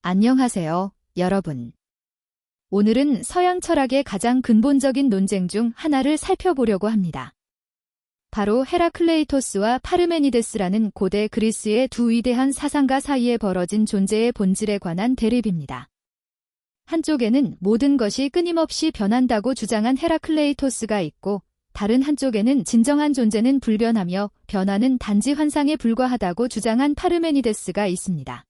안녕하세요, 여러분. 오늘은 서양 철학의 가장 근본적인 논쟁 중 하나를 살펴보려고 합니다. 바로 헤라클레이토스와 파르메니데스라는 고대 그리스의 두 위대한 사상가 사이에 벌어진 존재의 본질에 관한 대립입니다. 한쪽에는 모든 것이 끊임없이 변한다고 주장한 헤라클레이토스가 있고, 다른 한쪽에는 진정한 존재는 불변하며 변화는 단지 환상에 불과하다고 주장한 파르메니데스가 있습니다.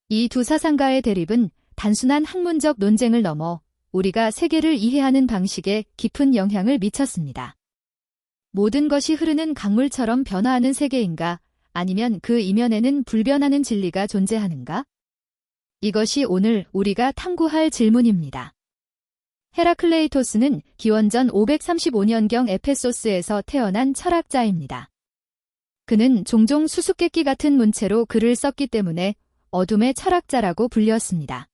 이 두 사상가의 대립은 단순한 학문적 논쟁을 넘어 우리가 세계를 이해하는 방식에 깊은 영향을 미쳤습니다. 모든 것이 흐르는 강물처럼 변화하는 세계인가, 아니면 그 이면에는 불변하는 진리가 존재하는가? 이것이 오늘 우리가 탐구할 질문입니다. 헤라클레이토스는 기원전 535년경 에페소스에서 태어난 철학자입니다. 그는 종종 수수께끼 같은 문체로 글을 썼기 때문에 어둠의 철학자라고 불렸습니다.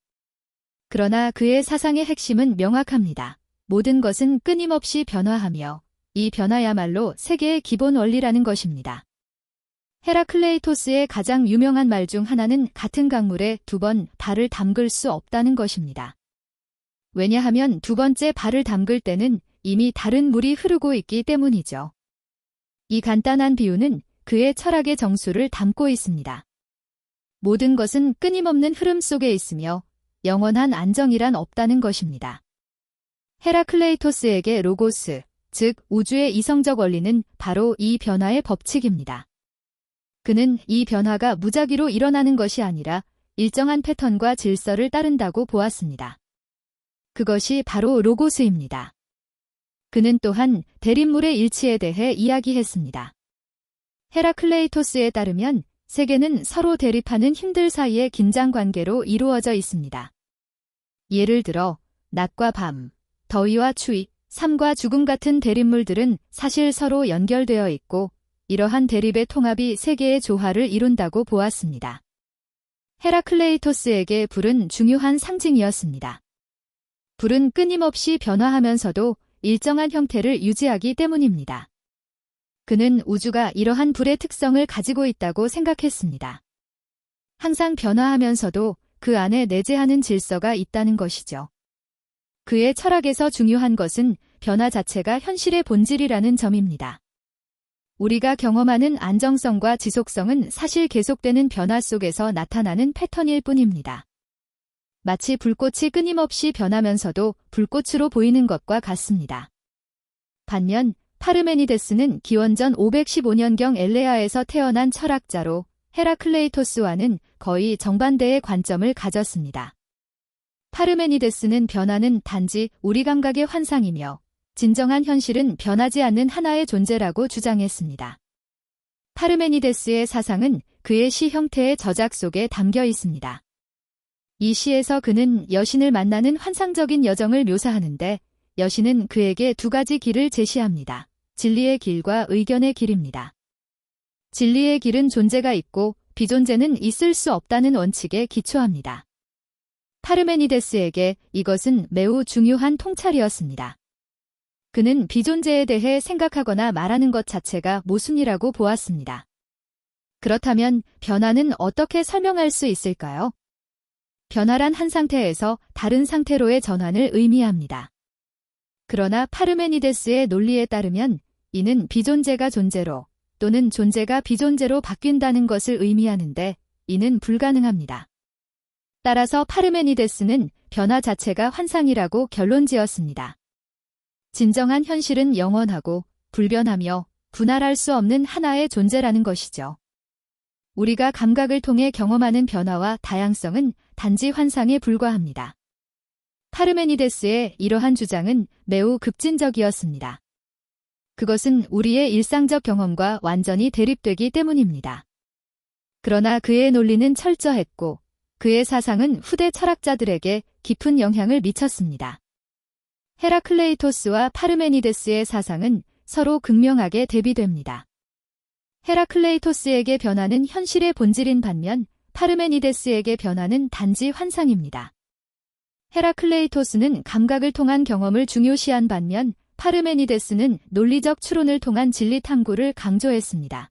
그러나 그의 사상의 핵심은 명확합니다. 모든 것은 끊임없이 변화하며 이 변화야말로 세계의 기본 원리라는 것입니다. 헤라클레이토스의 가장 유명한 말 중 하나는 같은 강물에 두 번 발을 담글 수 없다는 것입니다. 왜냐하면 두 번째 발을 담글 때는 이미 다른 물이 흐르고 있기 때문이죠. 이 간단한 비유는 그의 철학의 정수를 담고 있습니다. 모든 것은 끊임없는 흐름 속에 있으며 영원한 안정이란 없다는 것입니다. 헤라클레이토스에게 로고스, 즉 우주의 이성적 원리는 바로 이 변화의 법칙입니다. 그는 이 변화가 무작위로 일어나는 것이 아니라 일정한 패턴과 질서를 따른다고 보았습니다. 그것이 바로 로고스입니다. 그는 또한 대립물의 일치에 대해 이야기했습니다. 헤라클레이토스에 따르면 세계는 서로 대립하는 힘들 사이의 긴장 관계로 이루어져 있습니다. 예를 들어 낮과 밤, 더위와 추위, 삶과 죽음 같은 대립물들은 사실 서로 연결되어 있고 이러한 대립의 통합이 세계의 조화를 이룬다고 보았습니다. 헤라클레이토스에게 불은 중요한 상징이었습니다. 불은 끊임없이 변화하면서도 일정한 형태를 유지하기 때문입니다. 그는 우주가 이러한 불의 특성을 가지고 있다고 생각했습니다. 항상 변화하면서도 그 안에 내재하는 질서가 있다는 것이죠. 그의 철학에서 중요한 것은 변화 자체가 현실의 본질이라는 점입니다. 우리가 경험하는 안정성과 지속성은 사실 계속되는 변화 속에서 나타나는 패턴일 뿐입니다. 마치 불꽃이 끊임없이 변하면서도 불꽃으로 보이는 것과 같습니다. 반면 파르메니데스는 기원전 515년경 엘레아에서 태어난 철학자로 헤라클레이토스와는 거의 정반대의 관점을 가졌습니다. 파르메니데스는 변화는 단지 우리 감각의 환상이며 진정한 현실은 변하지 않는 하나의 존재라고 주장했습니다. 파르메니데스의 사상은 그의 시 형태의 저작 속에 담겨 있습니다. 이 시에서 그는 여신을 만나는 환상적인 여정을 묘사하는데 여신은 그에게 두 가지 길을 제시합니다. 진리의 길과 의견의 길입니다. 진리의 길은 존재가 있고 비존재는 있을 수 없다는 원칙에 기초합니다. 파르메니데스에게 이것은 매우 중요한 통찰이었습니다. 그는 비존재에 대해 생각하거나 말하는 것 자체가 모순이라고 보았습니다. 그렇다면 변화는 어떻게 설명할 수 있을까요? 변화란 한 상태에서 다른 상태로의 전환을 의미합니다. 그러나 파르메니데스의 논리에 따르면 이는 비존재가 존재로 또는 존재가 비존재로 바뀐다는 것을 의미하는데 이는 불가능합니다. 따라서 파르메니데스는 변화 자체가 환상이라고 결론지었습니다. 진정한 현실은 영원하고 불변하며 분할할 수 없는 하나의 존재라는 것이죠. 우리가 감각을 통해 경험하는 변화와 다양성은 단지 환상에 불과합니다. 파르메니데스의 이러한 주장은 매우 급진적이었습니다. 그것은 우리의 일상적 경험과 완전히 대립되기 때문입니다. 그러나 그의 논리는 철저했고 그의 사상은 후대 철학자들에게 깊은 영향을 미쳤습니다. 헤라클레이토스와 파르메니데스의 사상은 서로 극명하게 대비됩니다. 헤라클레이토스에게 변화는 현실의 본질인 반면 파르메니데스에게 변화는 단지 환상입니다. 헤라클레이토스는 감각을 통한 경험을 중요시한 반면 파르메니데스는 논리적 추론을 통한 진리 탐구를 강조했습니다.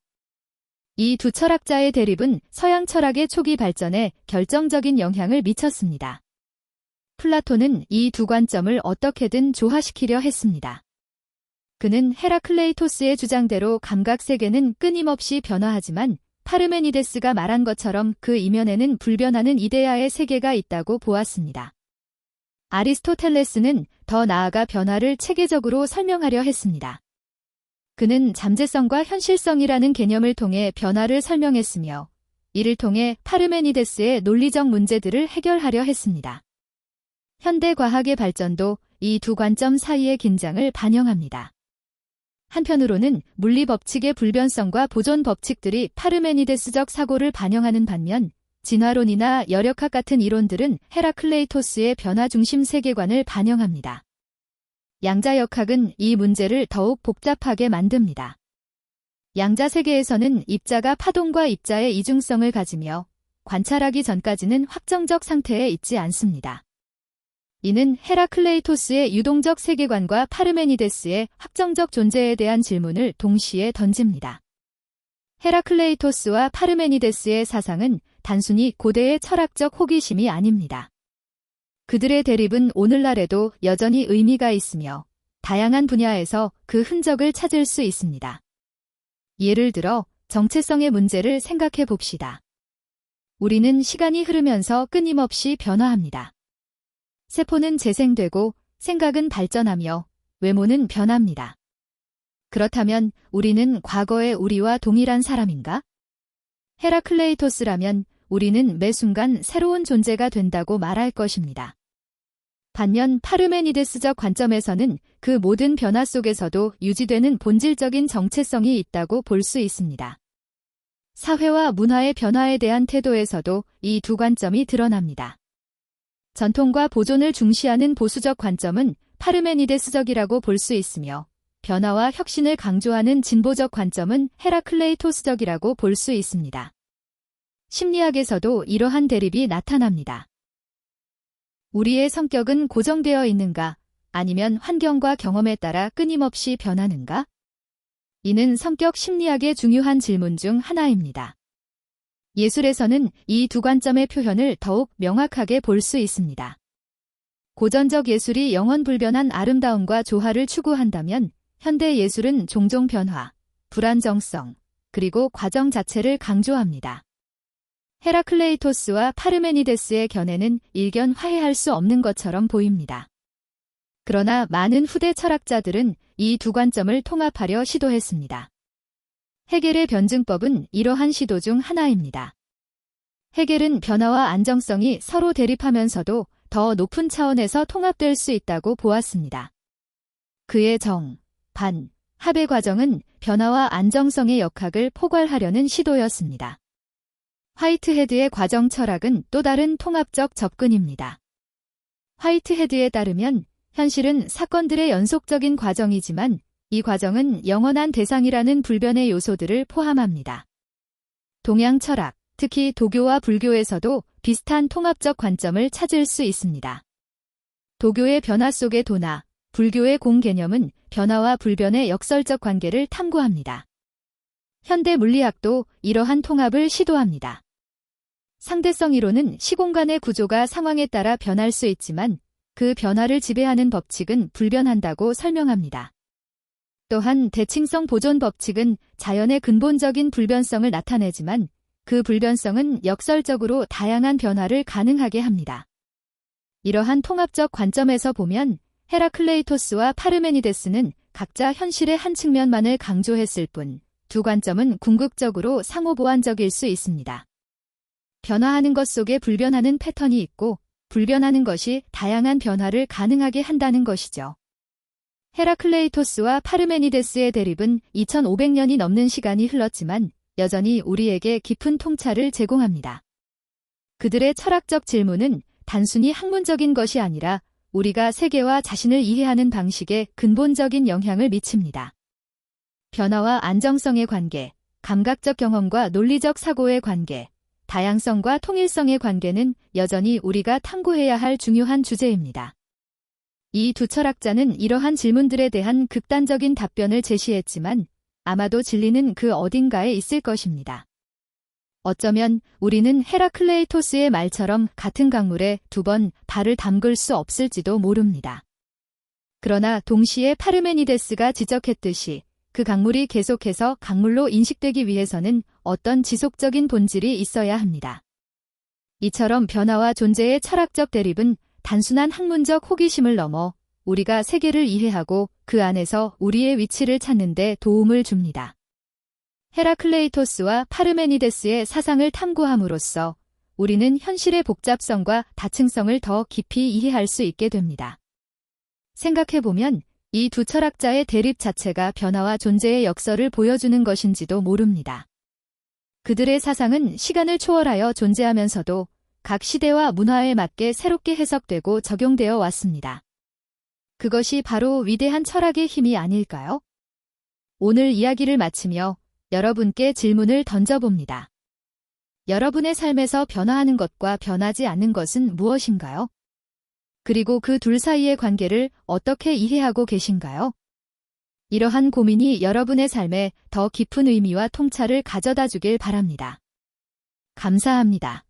이 두 철학자의 대립은 서양 철학의 초기 발전에 결정적인 영향을 미쳤습니다. 플라톤은 이 두 관점을 어떻게든 조화시키려 했습니다. 그는 헤라클레이토스의 주장대로 감각세계는 끊임없이 변화하지만 파르메니데스가 말한 것처럼 그 이면에는 불변하는 이데아의 세계가 있다고 보았습니다. 아리스토텔레스는 더 나아가 변화를 체계적으로 설명하려 했습니다. 그는 잠재성과 현실성이라는 개념을 통해 변화를 설명했으며 이를 통해 파르메니데스의 논리적 문제들을 해결하려 했습니다. 현대 과학의 발전도 이 두 관점 사이의 긴장을 반영합니다. 한편으로는 물리 법칙의 불변성과 보존 법칙들이 파르메니데스적 사고를 반영하는 반면 진화론이나 열역학 같은 이론들은 헤라클레이토스의 변화 중심 세계관을 반영합니다. 양자역학은 이 문제를 더욱 복잡하게 만듭니다. 양자 세계에서는 입자가 파동과 입자의 이중성을 가지며 관찰하기 전까지는 확정적 상태에 있지 않습니다. 이는 헤라클레이토스의 유동적 세계관과 파르메니데스의 확정적 존재에 대한 질문을 동시에 던집니다. 헤라클레이토스와 파르메니데스의 사상은 단순히 고대의 철학적 호기심이 아닙니다. 그들의 대립은 오늘날에도 여전히 의미가 있으며 다양한 분야에서 그 흔적을 찾을 수 있습니다. 예를 들어 정체성의 문제를 생각해 봅시다. 우리는 시간이 흐르면서 끊임없이 변화합니다. 세포는 재생되고 생각은 발전하며 외모는 변합니다. 그렇다면 우리는 과거의 우리와 동일한 사람인가? 헤라클레이토스라면 우리는 매 순간 새로운 존재가 된다고 말할 것입니다. 반면 파르메니데스적 관점에서는 그 모든 변화 속에서도 유지되는 본질적인 정체성이 있다고 볼 수 있습니다. 사회와 문화의 변화에 대한 태도에서도 이 두 관점이 드러납니다. 전통과 보존을 중시하는 보수적 관점은 파르메니데스적이라고 볼 수 있으며 변화와 혁신을 강조하는 진보적 관점은 헤라클레이토스적이라고 볼 수 있습니다. 심리학에서도 이러한 대립이 나타납니다. 우리의 성격은 고정되어 있는가, 아니면 환경과 경험에 따라 끊임없이 변하는가? 이는 성격 심리학의 중요한 질문 중 하나입니다. 예술에서는 이 두 관점의 표현을 더욱 명확하게 볼 수 있습니다. 고전적 예술이 영원불변한 아름다움과 조화를 추구한다면 현대 예술은 종종 변화, 불안정성, 그리고 과정 자체를 강조합니다. 헤라클레이토스와 파르메니데스의 견해는 일견 화해할 수 없는 것처럼 보입니다. 그러나 많은 후대 철학자들은 이 두 관점을 통합하려 시도했습니다. 헤겔의 변증법은 이러한 시도 중 하나입니다. 헤겔은 변화와 안정성이 서로 대립하면서도 더 높은 차원에서 통합될 수 있다고 보았습니다. 그의 정, 반, 합의 과정은 변화와 안정성의 역학을 포괄하려는 시도였습니다. 화이트헤드의 과정 철학은 또 다른 통합적 접근입니다. 화이트헤드에 따르면 현실은 사건들의 연속적인 과정이지만 이 과정은 영원한 대상이라는 불변의 요소들을 포함합니다. 동양 철학, 특히 도교와 불교에서도 비슷한 통합적 관점을 찾을 수 있습니다. 도교의 변화 속의 도나, 불교의 공 개념은 변화와 불변의 역설적 관계를 탐구합니다. 현대 물리학도 이러한 통합을 시도합니다. 상대성 이론은 시공간의 구조가 상황에 따라 변할 수 있지만 그 변화를 지배하는 법칙은 불변한다고 설명합니다. 또한 대칭성 보존 법칙은 자연의 근본적인 불변성을 나타내지만 그 불변성은 역설적으로 다양한 변화를 가능하게 합니다. 이러한 통합적 관점에서 보면 헤라클레이토스와 파르메니데스는 각자 현실의 한 측면만을 강조했을 뿐 두 관점은 궁극적으로 상호보완적일 수 있습니다. 변화하는 것 속에 불변하는 패턴이 있고 불변하는 것이 다양한 변화를 가능하게 한다는 것이죠. 헤라클레이토스와 파르메니데스의 대립은 2500년이 넘는 시간이 흘렀지만 여전히 우리에게 깊은 통찰을 제공합니다. 그들의 철학적 질문은 단순히 학문적인 것이 아니라 우리가 세계와 자신을 이해하는 방식에 근본적인 영향을 미칩니다. 변화와 안정성의 관계, 감각적 경험과 논리적 사고의 관계, 다양성과 통일성의 관계는 여전히 우리가 탐구해야 할 중요한 주제입니다. 이 두 철학자는 이러한 질문들에 대한 극단적인 답변을 제시했지만 아마도 진리는 그 어딘가에 있을 것입니다. 어쩌면 우리는 헤라클레이토스의 말처럼 같은 강물에 2번 발을 담글 수 없을지도 모릅니다. 그러나 동시에 파르메니데스가 지적했듯이 그 강물이 계속해서 강물로 인식되기 위해서는 어떤 지속적인 본질이 있어야 합니다. 이처럼 변화와 존재의 철학적 대립은 단순한 학문적 호기심을 넘어 우리가 세계를 이해하고 그 안에서 우리의 위치를 찾는 데 도움을 줍니다. 헤라클레이토스와 파르메니데스의 사상을 탐구함으로써 우리는 현실의 복잡성과 다층성을 더 깊이 이해할 수 있게 됩니다. 생각해보면 이 두 철학자의 대립 자체가 변화와 존재의 역설을 보여주는 것인지도 모릅니다. 그들의 사상은 시간을 초월하여 존재하면서도 각 시대와 문화에 맞게 새롭게 해석되고 적용되어 왔습니다. 그것이 바로 위대한 철학의 힘이 아닐까요? 오늘 이야기를 마치며 여러분께 질문을 던져봅니다. 여러분의 삶에서 변화하는 것과 변하지 않는 것은 무엇인가요? 그리고 그 둘 사이의 관계를 어떻게 이해하고 계신가요? 이러한 고민이 여러분의 삶에 더 깊은 의미와 통찰을 가져다 주길 바랍니다. 감사합니다.